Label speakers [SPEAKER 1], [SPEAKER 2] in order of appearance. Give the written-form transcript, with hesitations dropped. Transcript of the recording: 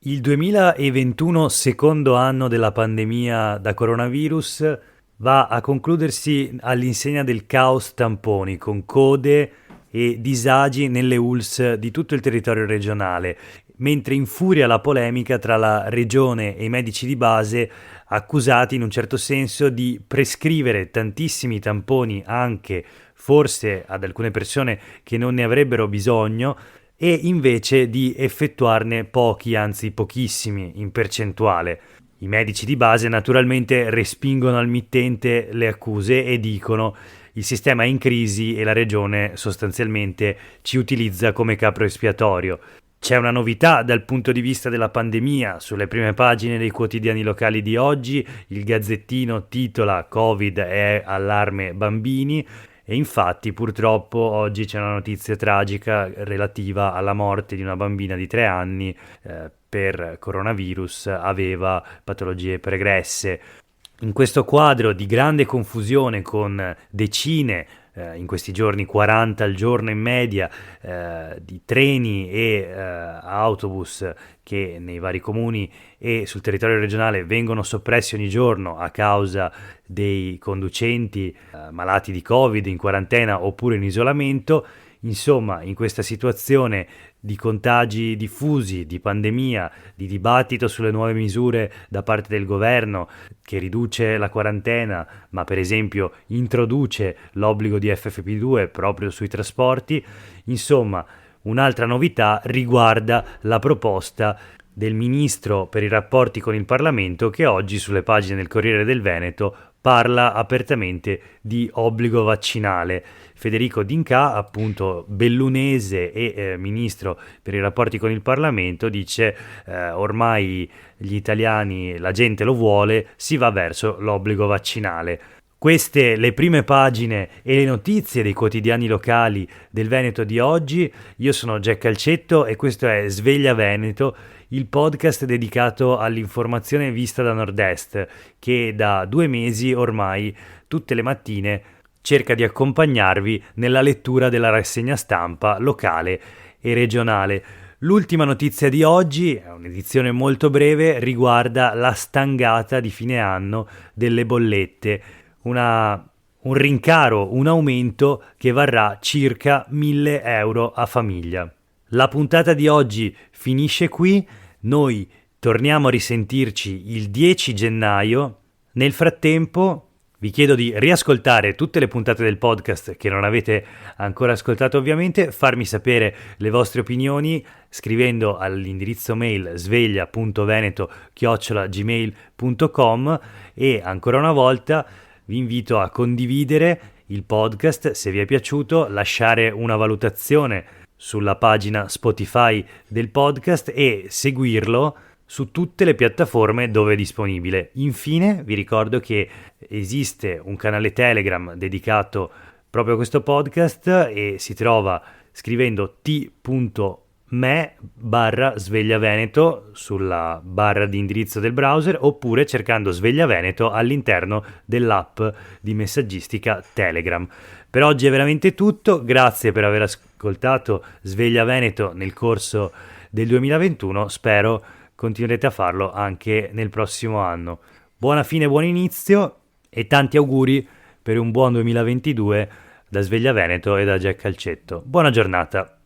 [SPEAKER 1] Il 2021, secondo anno della pandemia da coronavirus, va a concludersi all'insegna del caos tamponi, con code e disagi nelle ULSS di tutto il territorio regionale, mentre infuria la polemica tra la regione e i medici di base, accusati in un certo senso di prescrivere tantissimi tamponi anche forse ad alcune persone che non ne avrebbero bisogno, e invece di effettuarne pochi, anzi pochissimi in percentuale. I medici di base naturalmente respingono al mittente le accuse e dicono: il sistema è in crisi e la regione sostanzialmente ci utilizza come capro espiatorio. C'è una novità dal punto di vista della pandemia. Sulle prime pagine dei quotidiani locali di oggi il Gazzettino titola "Covid è allarme bambini", e infatti purtroppo oggi c'è una notizia tragica relativa alla morte di una bambina di 3 anni per coronavirus, aveva patologie pregresse. In questo quadro di grande confusione, con decine, in questi giorni 40 al giorno in media, di treni e autobus che nei vari comuni e sul territorio regionale vengono soppressi ogni giorno a causa dei conducenti malati di Covid, in quarantena oppure in isolamento. Insomma, in questa situazione di contagi diffusi, di pandemia, di dibattito sulle nuove misure da parte del governo, che riduce la quarantena, ma per esempio introduce l'obbligo di FFP2 proprio sui trasporti, insomma, un'altra novità riguarda la proposta del ministro per i rapporti con il Parlamento, che oggi sulle pagine del Corriere del Veneto parla apertamente di obbligo vaccinale. Federico D'Incà, appunto bellunese e ministro per i rapporti con il Parlamento, dice ormai gli italiani, la gente lo vuole, si va verso l'obbligo vaccinale. Queste le prime pagine e le notizie dei quotidiani locali del Veneto di oggi. Io sono Jack Calcetto e questo è Sveglia Veneto, il podcast dedicato all'informazione vista da Nord-Est, che da 2 mesi ormai tutte le mattine cerca di accompagnarvi nella lettura della rassegna stampa locale e regionale. L'ultima notizia di oggi, è un'edizione molto breve, riguarda la stangata di fine anno delle bollette. Un rincaro, un aumento che varrà circa 1.000 euro a famiglia. La puntata di oggi finisce qui, noi torniamo a risentirci il 10 gennaio. Nel frattempo vi chiedo di riascoltare tutte le puntate del podcast che non avete ancora ascoltato, ovviamente, farmi sapere le vostre opinioni scrivendo all'indirizzo mail sveglia.veneto@gmail.com, e ancora una volta vi invito a condividere il podcast se vi è piaciuto, lasciare una valutazione sulla pagina Spotify del podcast e seguirlo su tutte le piattaforme dove è disponibile. Infine vi ricordo che esiste un canale Telegram dedicato proprio a questo podcast e si trova scrivendo t.me/Sveglia Veneto sulla barra di indirizzo del browser, oppure cercando Sveglia Veneto all'interno dell'app di messaggistica Telegram. Per oggi è veramente tutto, grazie per aver ascoltato Sveglia Veneto nel corso del 2021, spero continuerete a farlo anche nel prossimo anno. Buona fine, buon inizio e tanti auguri per un buon 2022 da Sveglia Veneto e da Jack Calcetto. Buona giornata.